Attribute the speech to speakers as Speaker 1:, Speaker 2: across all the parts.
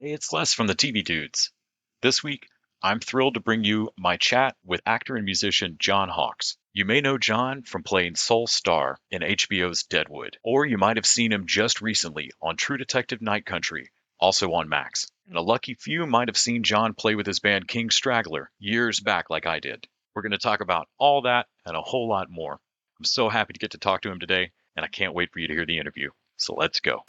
Speaker 1: Hey, it's Les from the TV Dudes. This week, I'm thrilled to bring you my chat with actor and musician John Hawkes. You may know John from playing Sol Star in HBO's Deadwood, or you might have seen him just recently on True Detective Night Country, also on Max. And a lucky few might have seen John play with his band King Straggler years back like I did. We're going to talk about all that and a whole lot more. I'm so happy to get to talk to him today, and I can't wait for you to hear the interview. So let's go.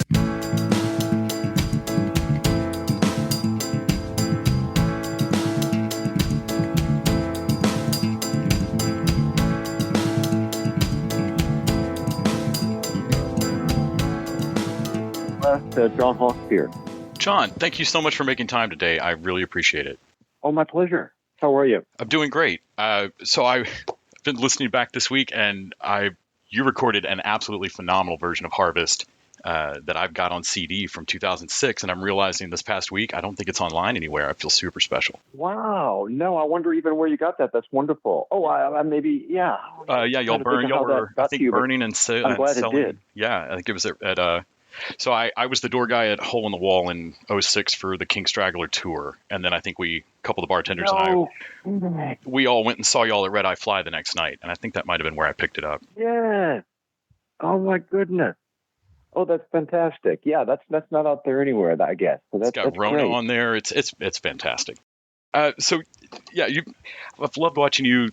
Speaker 2: John Hawkes here.
Speaker 1: John, thank you so much for making time today. I really appreciate it.
Speaker 2: Oh, my pleasure. How are you?
Speaker 1: I'm doing great. So I've been listening back this week, and you recorded an absolutely phenomenal version of Harvest that I've got on CD from 2006, and I'm realizing this past week I don't think it's online anywhere. I feel super special.
Speaker 2: Wow. No, I wonder even where you got that. That's wonderful. Oh, I maybe, yeah.
Speaker 1: Y'all were, I think, burning and selling.
Speaker 2: I'm glad it did.
Speaker 1: Yeah, I think it was at so I was the door guy at Hole in the Wall in '06 for the King Straggler tour. And then I think a couple of the bartenders and I, we all went and saw y'all at Red Eye Fly the next night. And I think that might have been where I picked it up.
Speaker 2: Yeah. Oh, my goodness. Oh, that's fantastic. Yeah, that's not out there anywhere, I guess. So
Speaker 1: it's got Rona on there. It's fantastic. So, yeah, I've loved watching you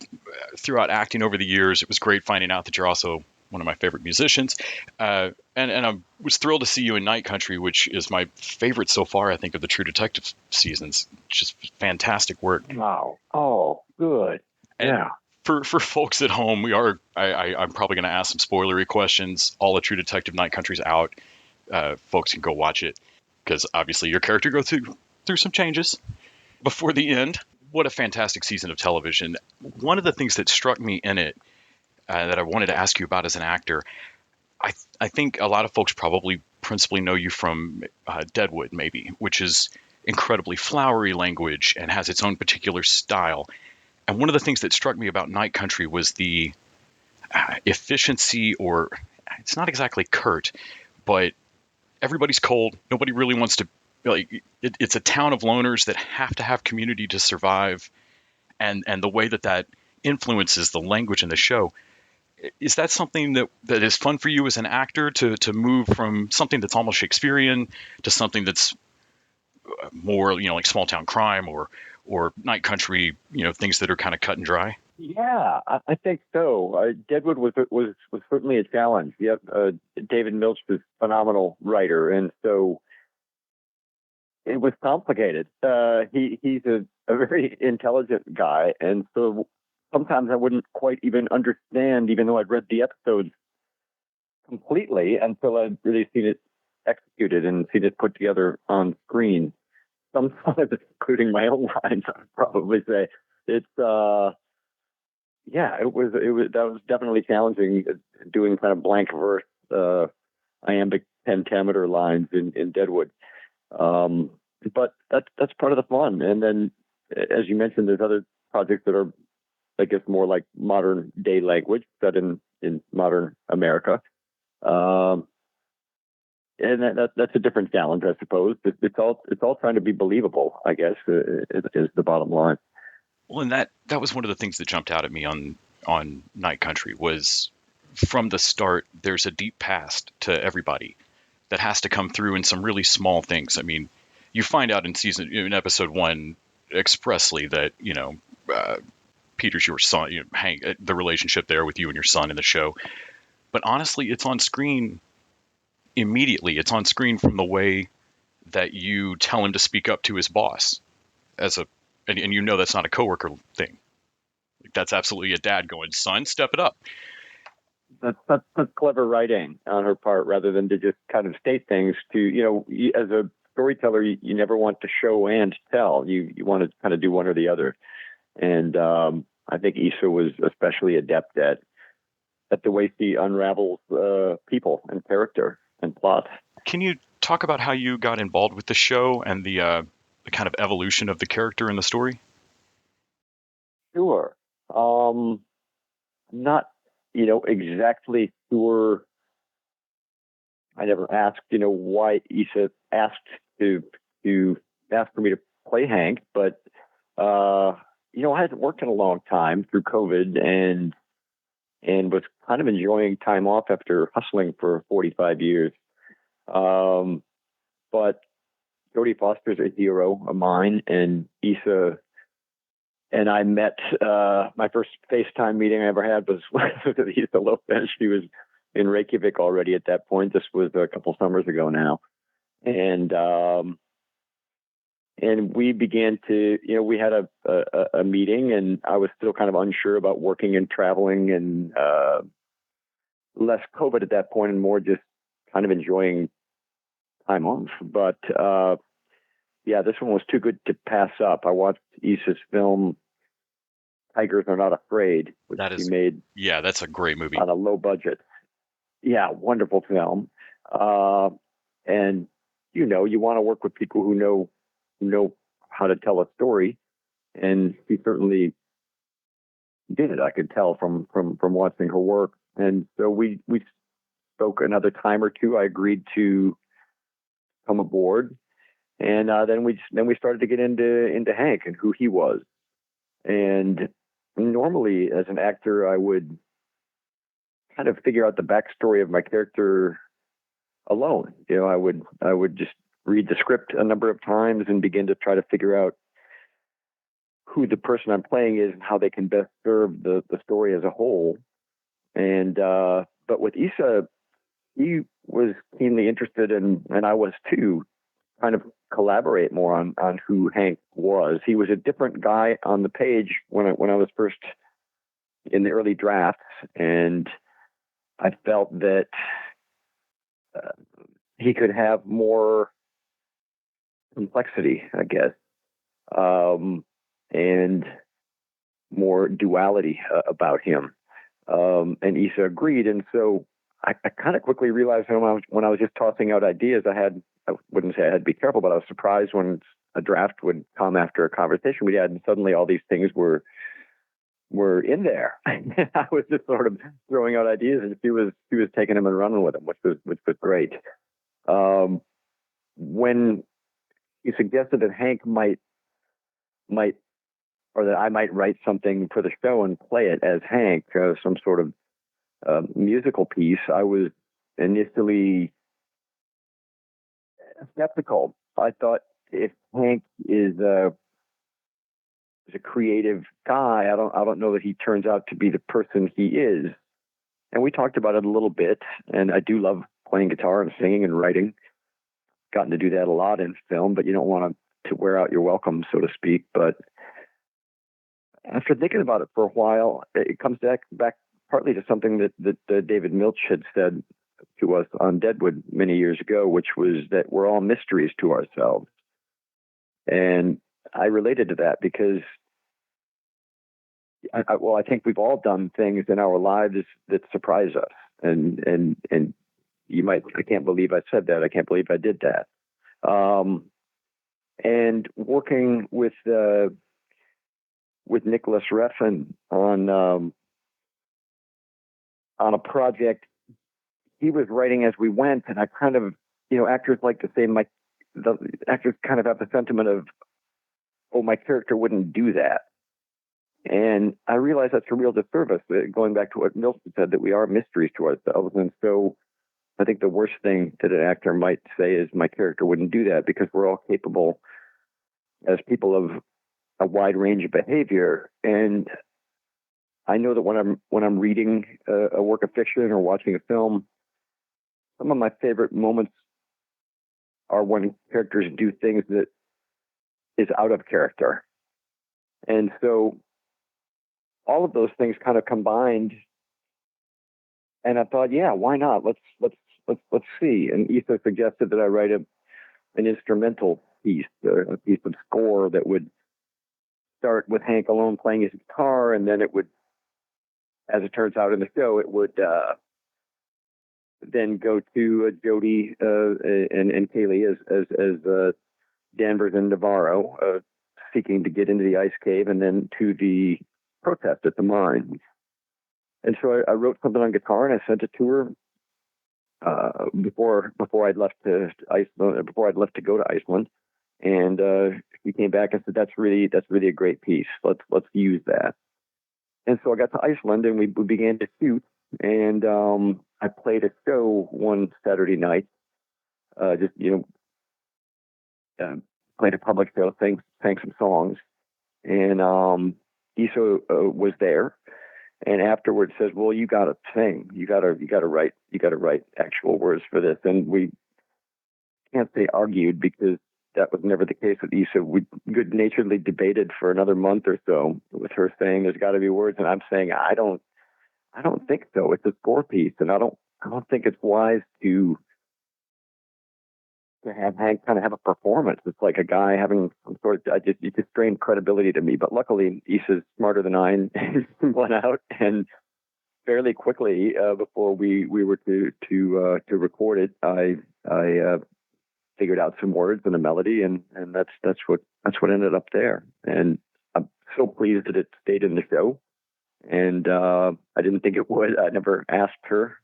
Speaker 1: throughout acting over the years. It was great finding out that you're also one of my favorite musicians. And I was thrilled to see you in Night Country, which is my favorite so far, I think, of the True Detective seasons. Just fantastic work.
Speaker 2: Wow. Oh, good.
Speaker 1: And yeah. For folks at home, I'm probably going to ask some spoilery questions. All the True Detective Night Country's out. Folks can go watch it because obviously your character goes through some changes before the end. What a fantastic season of television. One of the things that struck me in it that I wanted to ask you about as an actor, I think a lot of folks probably principally know you from Deadwood, maybe, which is incredibly flowery language and has its own particular style. And one of the things that struck me about Night Country was the efficiency, or it's not exactly curt, but everybody's cold. Nobody really wants to, it's a town of loners that have to have community to survive. And the way that influences the language in the show. Is that something that is fun for you as an actor to move from something that's almost Shakespearean to something that's more, like small town crime or Night Country, things that are kind of cut and dry?
Speaker 2: Yeah, I think so. Deadwood was certainly a challenge. Yep, David Milch was a phenomenal writer, and so it was complicated. He's a very intelligent guy, and so sometimes I wouldn't quite even understand, even though I'd read the episodes completely, until I'd really seen it executed and seen it put together on screen. Sometimes, including my own lines, I'd probably say it's. It was that was definitely challenging, doing kind of blank verse, iambic pentameter lines in Deadwood. But that's part of the fun. And then, as you mentioned, there's other projects that are, I guess, more like modern day language set in modern America. And that's a different challenge, I suppose. It's all trying to be believable, I guess, is the bottom line.
Speaker 1: Well, and that was one of the things that jumped out at me on Night Country was from the start, there's a deep past to everybody that has to come through in some really small things. I mean, you find out in episode 1 expressly that, Peter's your son, Hank, the relationship there with you and your son in the show. But honestly, it's on screen immediately. It's on screen from the way that you tell him to speak up to his boss and that's not a coworker thing. That's absolutely a dad going, son, step it up.
Speaker 2: That's clever writing on her part, rather than to just kind of state things to, as a storyteller, you never want to show and tell. You want to kind of do one or the other. And I think Issa was especially adept at the way she unravels people and character and plot.
Speaker 1: Can you talk about how you got involved with the show and the kind of evolution of the character in the story?
Speaker 2: Sure. Not, exactly sure. I never asked, why Issa asked to asked for me to play Hank, but I hadn't worked in a long time through COVID, and was kind of enjoying time off after hustling for 45 years. Um, but Jodie Foster's a hero of mine, and Issa and I met. My first FaceTime meeting I ever had was with Issa Lopez. She was in Reykjavik already at that point. This was a couple summers ago now, and we began to, we had a meeting, and I was still kind of unsure about working and traveling, and less COVID at that point, and more just kind of enjoying time off. But yeah, this one was too good to pass up. I watched Issa's film Tigers Are Not Afraid, which
Speaker 1: That
Speaker 2: she
Speaker 1: is,
Speaker 2: made
Speaker 1: yeah, that's a great movie.
Speaker 2: on a low budget. Yeah, wonderful film. And you want to work with people who know how to tell a story, and she certainly did. I could tell from watching her work. And so we spoke another time or two. I agreed to come aboard, and then we started to get into Hank and who he was. And normally, as an actor, I would kind of figure out the backstory of my character alone. I would just read the script a number of times and begin to try to figure out who the person I'm playing is and how they can best serve the story as a whole. And but with Issa, he was keenly interested, and I was too, kind of collaborate more on who Hank was. He was a different guy on the page when I was first in the early drafts, and I felt that he could have more complexity, I guess, and more duality about him. And Issa agreed, and so I kind of quickly realized when I was just tossing out ideas, I wouldn't say I had to be careful, but I was surprised when a draft would come after a conversation we had, and suddenly all these things were in there. I was just sort of throwing out ideas, and she was taking them and running with them, which was great. When he suggested that Hank might, or that I might write something for the show and play it as Hank, some sort of musical piece, I was initially skeptical. I thought, if Hank is a creative guy, I don't know that he turns out to be the person he is. And we talked about it a little bit, and I do love playing guitar and singing and writing. Gotten to do that a lot in film, but you don't want to wear out your welcome, so to speak. But after thinking about it for a while, it comes back partly to something that David Milch had said to us on Deadwood many years ago, which was that we're all mysteries to ourselves. And I related to that because I think we've all done things in our lives that surprise us. And you might, I can't believe I said that. I can't believe I did that. And working with Nicholas Refn on a project he was writing as we went, and I kind of, actors like to say the actors kind of have the sentiment of, oh, my character wouldn't do that. And I realize that's a real disservice, going back to what Milton said, that we are mysteries to ourselves. And so I think the worst thing that an actor might say is, my character wouldn't do that, because we're all capable as people of a wide range of behavior. And I know that when I'm reading a work of fiction or watching a film, some of my favorite moments are when characters do things that is out of character. And so all of those things kind of combined, and I thought, yeah, why not? Let's see. And Issa suggested that I write an instrumental piece, a piece of score that would start with Hank alone playing his guitar, and then it would, as it turns out in the show, it would then go to Jodie and Kaylee as Danvers and Navarro, seeking to get into the ice cave, and then to the protest at the mine. And so I wrote something on guitar, and I sent it to her before I'd left to Iceland, before I'd left to go to Iceland. And he came back and said, that's really a great piece. Let's use that. And so I got to Iceland, and we began to shoot. And I played a show one Saturday night. Just played a public show, sang some songs, and Issa was there. And afterwards says, "Well, you got to sing. You got to write. You got to write actual words for this." And we can't say argued, because that was never the case with Issa. We good-naturedly debated for another month or so, with her saying there's got to be words, and I'm saying I don't think so. It's a score piece, and I don't think it's wise to have Hank kind of have a performance. It's like a guy having some sort of, it just strained credibility to me. But luckily, Issa's smarter than I, and went out, and fairly quickly, before we were to record it, I figured out some words and a melody, and that's what ended up there. And I'm so pleased that it stayed in the show. And I didn't think it would. I never asked her.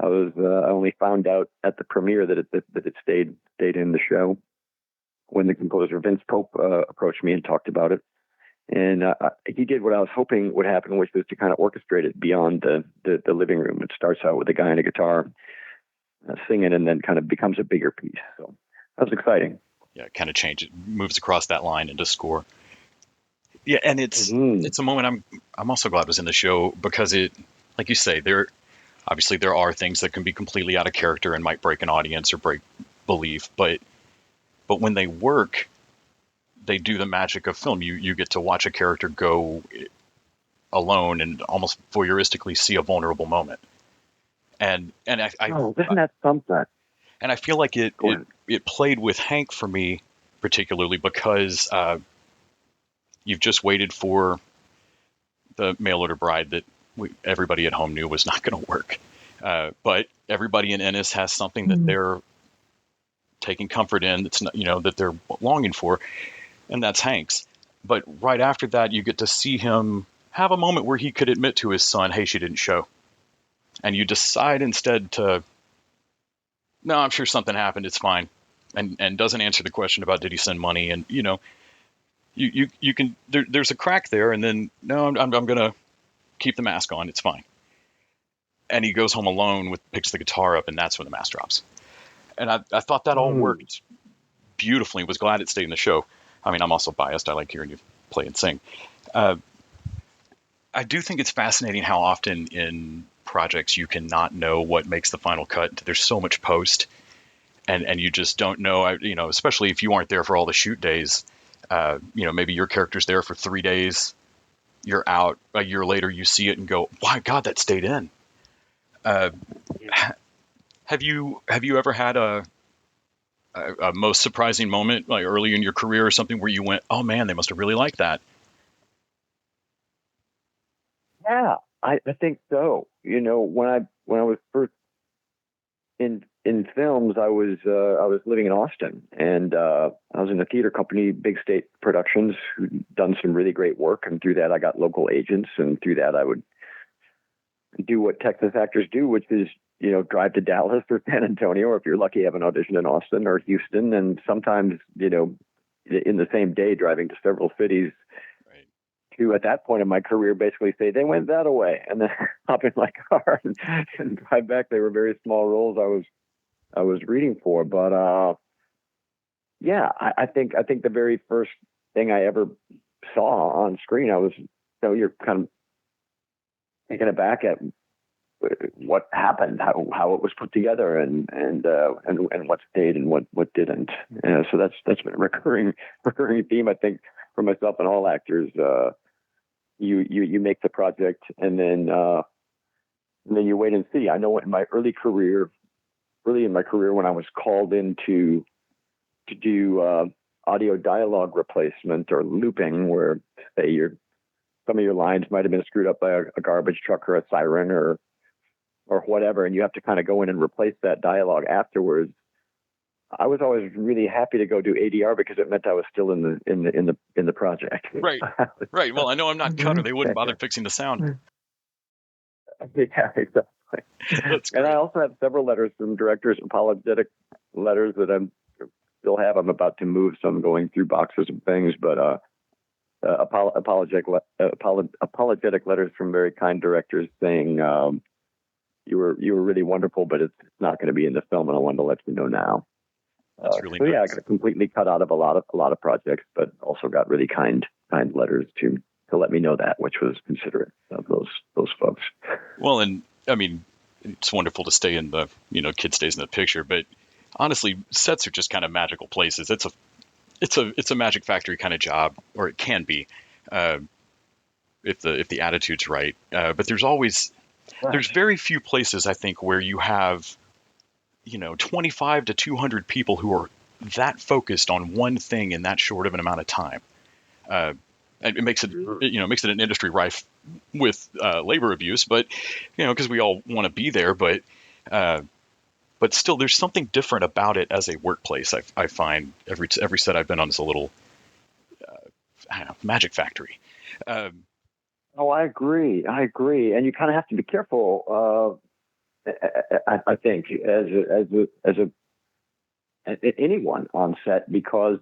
Speaker 2: I only found out at the premiere that it stayed in the show, when the composer Vince Pope approached me and talked about it. And he did what I was hoping would happen, which was to kind of orchestrate it beyond the living room. It starts out with a guy on a guitar singing, and then kind of becomes a bigger piece. So that was exciting.
Speaker 1: Yeah, it kind of changes, moves across that line into score. Yeah, and it's a moment I'm also glad was in the show, because it, like you say, there are things that can be completely out of character and might break an audience or break belief, but when they work, they do the magic of film. You get to watch a character go alone and almost voyeuristically see a vulnerable moment. And isn't
Speaker 2: that something?
Speaker 1: And I feel like it played with Hank for me, particularly because you've just waited for the mail order bride that everybody at home knew was not going to work. But everybody in Ennis has something that they're taking comfort in, that's not, that they're longing for, and that's Hank's. But right after that, you get to see him have a moment where he could admit to his son, "Hey, she didn't show," and you decide instead to, "No, I'm sure something happened. It's fine," and doesn't answer the question about did he send money, and you can there's a crack there, and then no, I'm gonna keep the mask on. It's fine. And he goes home alone, picks the guitar up, and that's when the mask drops. And I thought that all worked beautifully. Was glad it stayed in the show. I mean, I'm also biased. I like hearing you play and sing. I do think it's fascinating how often in projects you cannot know what makes the final cut. There's so much post, and you just don't know. Especially if you aren't there for all the shoot days. Maybe your character's there for 3 days. You're out a year later. You see it and go, "My God, that stayed in." Have you ever had a most surprising moment, like early in your career or something, where you went, "Oh man, they must have really liked that"?
Speaker 2: Yeah, I think so. When I was first in films, I was living in Austin, and I was in a theater company, Big State Productions, who'd done some really great work, and through that I got local agents, and through that I would do what Texas actors do, which is drive to Dallas or San Antonio, or if you're lucky, have an audition in Austin or Houston, and sometimes in the same day driving to several cities.
Speaker 1: Right.
Speaker 2: To at that point in my career basically say they went that away, and then hop in my car and drive back. They were very small roles I was reading for, but yeah, I think the very first thing I ever saw on screen, I was you're kind of taken aback at what happened, how it was put together, and what stayed and what didn't. So that's been a recurring theme, I think, for myself and all actors. You make the project, and then you wait and see. I know in my early in my career, when I was called in to do audio dialogue replacement or looping, where say some of your lines might have been screwed up by a garbage truck or a siren or whatever, and you have to kind of go in and replace that dialogue afterwards. I was always really happy to go do ADR, because it meant I was still in the project.
Speaker 1: Right. Right. Well, I know I'm not Cutter. They wouldn't bother fixing the sound.
Speaker 2: Yeah, exactly. And I also have several letters from directors, apologetic letters that I'm still have. I'm about to move, so I'm going through boxes of things, but apologetic letters from very kind directors saying you were really wonderful, but it's not going to be in the film, and I wanted to let you know now.
Speaker 1: That's really
Speaker 2: so
Speaker 1: nice.
Speaker 2: Yeah, I got completely cut out of a lot of projects, but also got really kind letters to let me know that, which was considerate of those folks.
Speaker 1: Well, and I mean, it's wonderful to stay in the, kid stays in the picture, but honestly, sets are just kind of magical places. It's a magic factory kind of job, or it can be, if the attitude's right. But there's very few places, I think, where you have 25 to 200 people who are that focused on one thing in that short of an amount of time. And it makes it an industry rife with labor abuse, but because we all want to be there, but still, there's something different about it as a workplace. I find every set I've been on is a little magic factory.
Speaker 2: I agree, and you kind of have to be careful. I think as anyone on set, because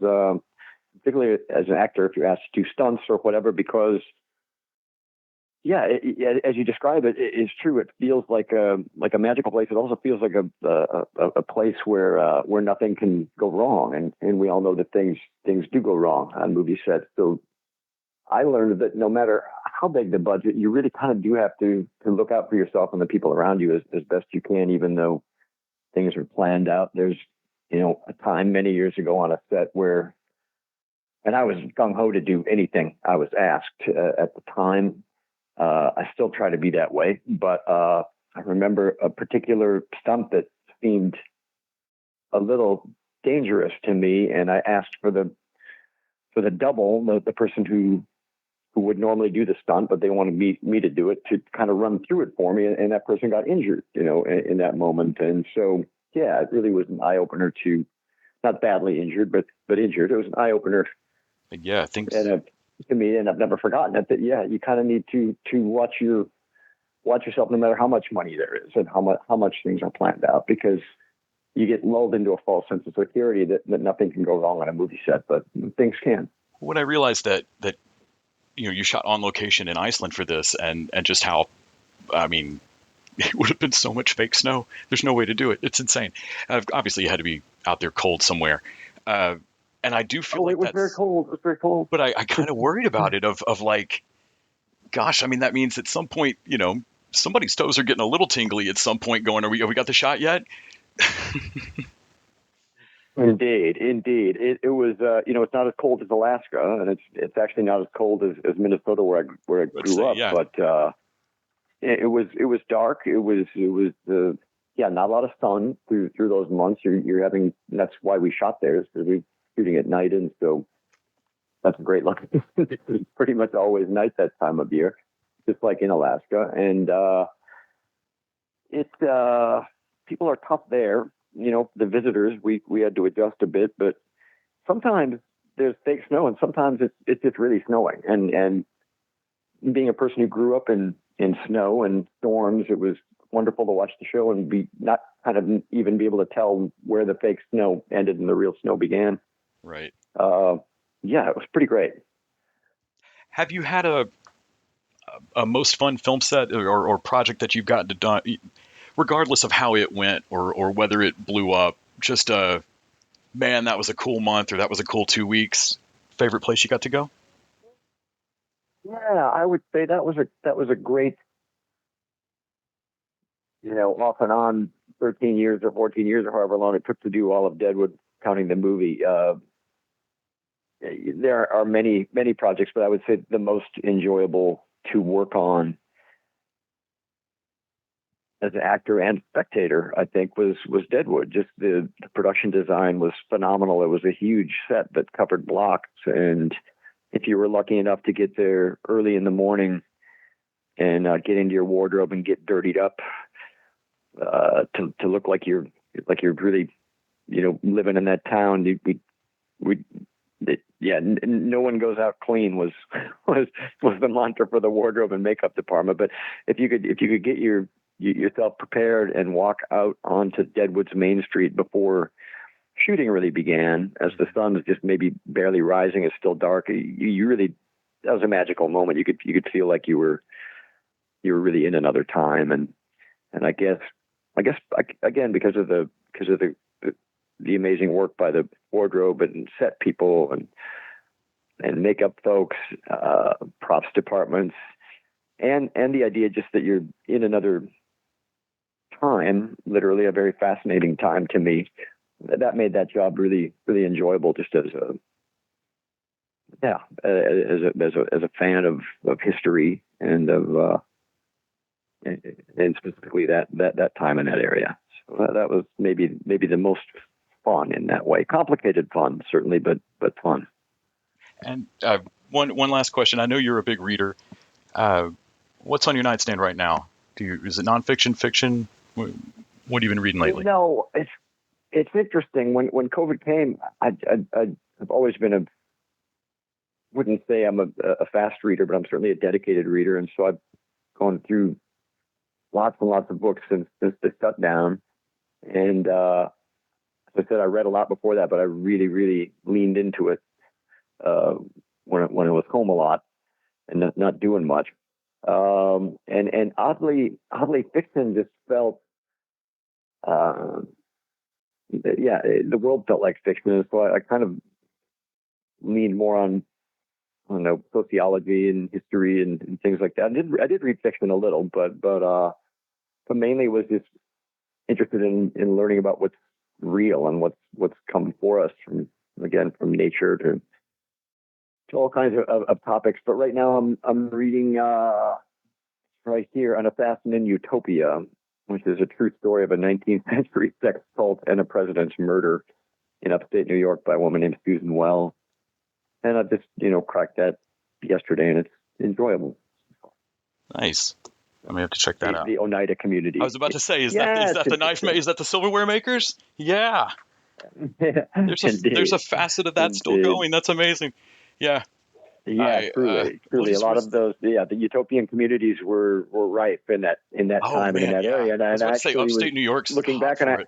Speaker 2: particularly as an actor, if you're asked to do stunts or whatever, because as you describe it, it's true. It feels like a magical place. It also feels like a place where nothing can go wrong, and we all know that things do go wrong on movie sets. So I learned that no matter how big the budget, you really kind of do have to look out for yourself and the people around you as best you can, even though things are planned out. There's a time many years ago on a set where, and I was gung-ho to do anything I was asked at the time. I still try to be that way, but I remember a particular stunt that seemed a little dangerous to me, and I asked for the double, the person who would normally do the stunt, but they wanted me to do it, to kind of run through it for me, and that person got injured, in that moment. And so, yeah, it really was an eye-opener to, not badly injured, but injured. It was an eye-opener.
Speaker 1: Yeah, I think
Speaker 2: to me, and I've never forgotten it, that, yeah, you kind of need to watch yourself no matter how much money there is and how much things are planned out, because you get lulled into a false sense of security that nothing can go wrong on a movie set, but things can.
Speaker 1: When I realized that you shot on location in Iceland for this, and just how, I mean, it would have been so much fake snow. There's no way to do it. It's insane. Obviously, you had to be out there cold somewhere. And I do feel like
Speaker 2: it was very cold. It was very cold.
Speaker 1: But I kind of worried about it of like, gosh, I mean, that means at some point, somebody's toes are getting a little tingly at some point going, have we got the shot yet?
Speaker 2: Indeed. It was, it's not as cold as Alaska, and it's actually not as cold as Minnesota where I grew up.
Speaker 1: Yeah.
Speaker 2: But it was dark. It was not a lot of sun through those months. You're having, that's why we shot there, is because we're shooting at night, and so that's great luck. It's pretty much always night that time of year, just like in Alaska, and people are tough there. The visitors, we had to adjust a bit, but sometimes there's fake snow, and sometimes it's just really snowing. And being a person who grew up in snow and storms, it was wonderful to watch the show and be not kind of even be able to tell where the fake snow ended and the real snow began.
Speaker 1: Right.
Speaker 2: Yeah, it was pretty great.
Speaker 1: Have you had a most fun film set or project that you've gotten to done, regardless of how it went or whether it blew up? Just man, that was a cool month, or that was a cool 2 weeks. Favorite place you got to go?
Speaker 2: Yeah, I would say that was a great, off and on 13 years or 14 years or however long it took to do all of Deadwood, counting the movie. There are many projects, but I would say the most enjoyable to work on as an actor and spectator, I think, was Deadwood. Just the production design was phenomenal. It was a huge set that covered blocks, and if you were lucky enough to get there early in the morning and get into your wardrobe and get dirtied up to look like you're really living in that town, no one goes out clean was the mantra for the wardrobe and makeup department. But if you could get yourself prepared and walk out onto Deadwood's Main Street before shooting really began, as the sun was just maybe barely rising, it's still dark. You really, that was a magical moment. You could feel like you were really in another time. And I guess again, because of the amazing work by the wardrobe and set people and makeup folks, props departments, and the idea just that you're in another time, literally a very fascinating time to me. That made that job really, really enjoyable, just as a fan of history and and specifically that time in that area. So that was maybe the most fun in that way. Complicated fun, certainly, but fun.
Speaker 1: And one last question. I know you're a big reader. What's on your nightstand right now? Is it nonfiction, fiction? What have you been reading lately?
Speaker 2: No, it's interesting. When COVID came, I've always been wouldn't say I'm a fast reader, but I'm certainly a dedicated reader. And so I've gone through lots and lots of books since the shutdown. And as I said, I read a lot before that, but I really, really leaned into it when I was home a lot and not doing much. And oddly, fiction just felt, the world felt like fiction. And so I kind of leaned more on, I don't know, sociology and history and things like that. I did read fiction a little, but mainly was just interested in learning about what's real and what's come before us from nature to all kinds of topics. But right now I'm reading right here, An Assassin in Utopia, which is a true story of a 19th century sex cult and a president's murder in upstate New York by a woman named Susan Wells. And I just, cracked that yesterday, and it's enjoyable.
Speaker 1: Nice. I may have to check that out.
Speaker 2: The Oneida community.
Speaker 1: I was about to say, is that the knife? Is that the silverware makers? Yeah. There's a facet of that still going. That's amazing. Yeah.
Speaker 2: Yeah, truly. A lot of those, the utopian communities were ripe in that time and in that area. And
Speaker 1: I was about to say, upstate New York's
Speaker 2: looking back on it.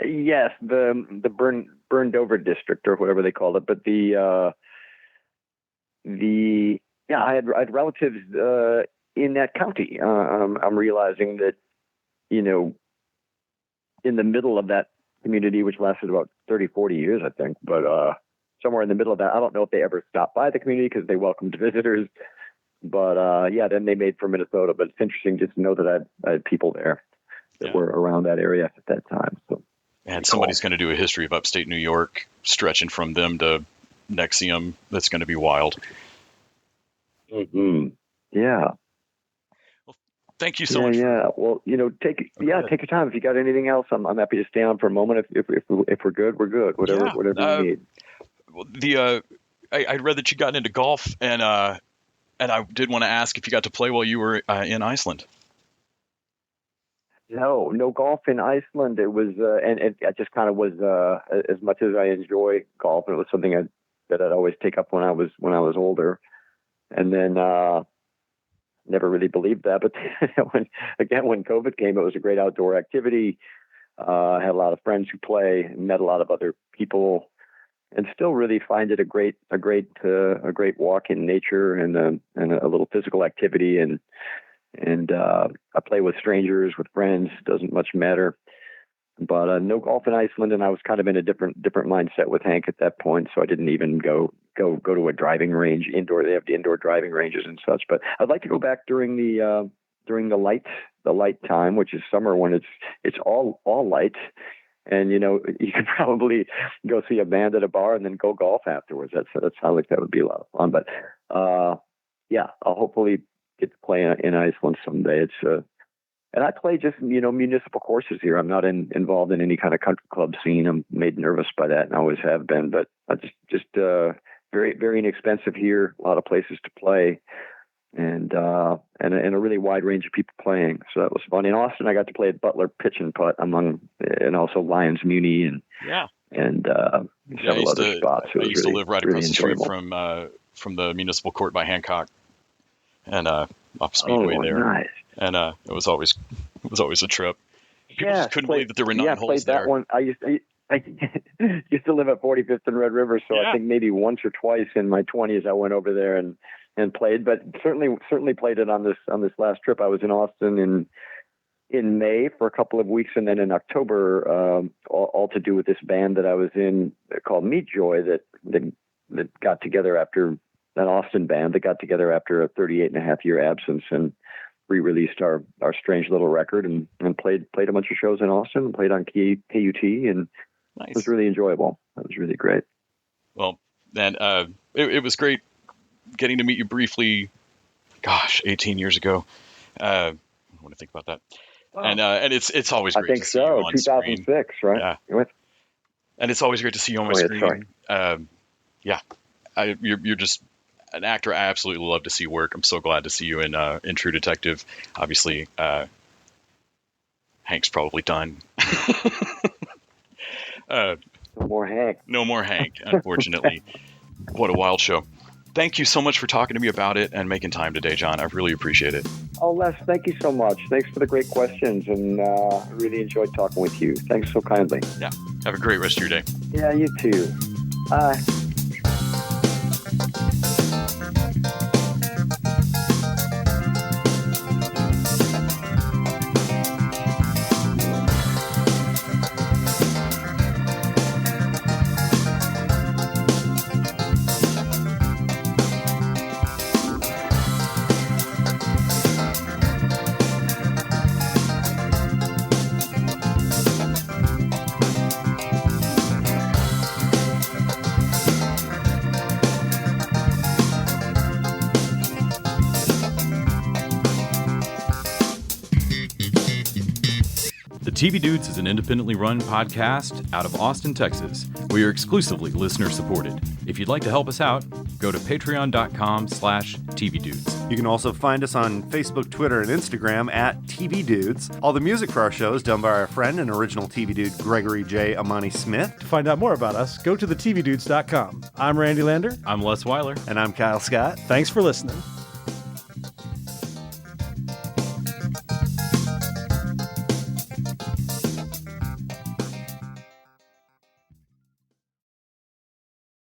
Speaker 2: Yes, the burned over district or whatever they called it, but I had relatives in that county. I'm realizing that in the middle of that community, which lasted about 30, 40 years, I think, but somewhere in the middle of that, I don't know if they ever stopped by the community because they welcomed visitors, but then they made for Minnesota. But it's interesting just to know that I had people there that were around that area at that time. So.
Speaker 1: And somebody's going to do a history of upstate New York, stretching from them to Nexium. That's going to be wild.
Speaker 2: Mm-hmm. Yeah.
Speaker 1: Well, thank you so much.
Speaker 2: Yeah. Well, take your time. If you got anything else, I'm happy to stay on for a moment. If we're good, we're good. Whatever you need.
Speaker 1: Well, I read that you got into golf, and I did want to ask if you got to play while you were in Iceland.
Speaker 2: No golf in Iceland. It was, and it just kind of was, as much as I enjoy golf, and it was something that I'd always take up when I was older. And then, never really believed that. But when COVID came, it was a great outdoor activity. I had a lot of friends who play, met a lot of other people, and still really find it a great walk in nature and a little physical activity. And I play with strangers, with friends, doesn't much matter. But no golf in Iceland, and I was kind of in a different mindset with Hank at that point, so I didn't even go to a driving range indoor. They have the indoor driving ranges and such. But I'd like to go back during the light time, which is summer, when it's all light, and you can probably go see a band at a bar and then go golf afterwards. That sounds like that would be a lot of fun. But I'll hopefully get to play in Iceland someday. It's and I play just municipal courses here. I'm not involved in any kind of country club scene. I'm made nervous by that, and always have been. But I just very, very inexpensive here. A lot of places to play, and a really wide range of people playing. So that was fun. In Austin, I got to play at Butler Pitch and Putt and also Lions Muni and several other spots.
Speaker 1: I used to live right across the street from the municipal court by Hancock, and off Speedway there.
Speaker 2: Nice.
Speaker 1: And it was always a trip. People just couldn't believe that there were 9 holes there.
Speaker 2: That one. I used to live at 45th and Red River, so
Speaker 1: Yeah.
Speaker 2: I think maybe once or twice in my 20s I went over there and played, but certainly played it on this last trip. I was in Austin in May for a couple of weeks, and then in October, all to do with this band that I was in called Meat Joy that got together after an Austin band that got together after a 38 and a half year absence and re-released our strange little record and played a bunch of shows in Austin and played on KUT, and
Speaker 1: Nice.
Speaker 2: it was really enjoyable. That was really great.
Speaker 1: Well, and it was great getting to meet you briefly. Gosh, 18 years ago. I want to think about that.
Speaker 2: Wow.
Speaker 1: And it's always
Speaker 2: I
Speaker 1: great
Speaker 2: think
Speaker 1: to see you on
Speaker 2: 2006,
Speaker 1: screen.
Speaker 2: right?
Speaker 1: Yeah. And it's always great to see you on my screen. Yeah, you're just an actor I absolutely love to see work. I'm so glad to see you in True Detective. Obviously, Hank's probably done.
Speaker 2: No more Hank.
Speaker 1: No more Hank, unfortunately. What a wild show. Thank you so much for talking to me about it and making time today, John. I really appreciate it.
Speaker 2: Oh, Les, thank you so much. Thanks for the great questions, and I really enjoyed talking with you. Thanks so kindly.
Speaker 1: Yeah. Have a great rest of your day.
Speaker 2: Yeah, you too. Bye.
Speaker 1: TV Dudes is an independently run podcast out of Austin, Texas. We are exclusively listener supported. If you'd like to help us out, go to patreon.com/TVDudes.
Speaker 3: You can also find us on Facebook, Twitter, and Instagram at TV Dudes. All the music for our show is done by our friend and original TV Dude, Gregory J. Amani Smith.
Speaker 4: To find out more about us, go to thetvdudes.com. I'm Randy Lander.
Speaker 1: I'm Les Weiler.
Speaker 3: And I'm Kyle Scott.
Speaker 4: Thanks for listening.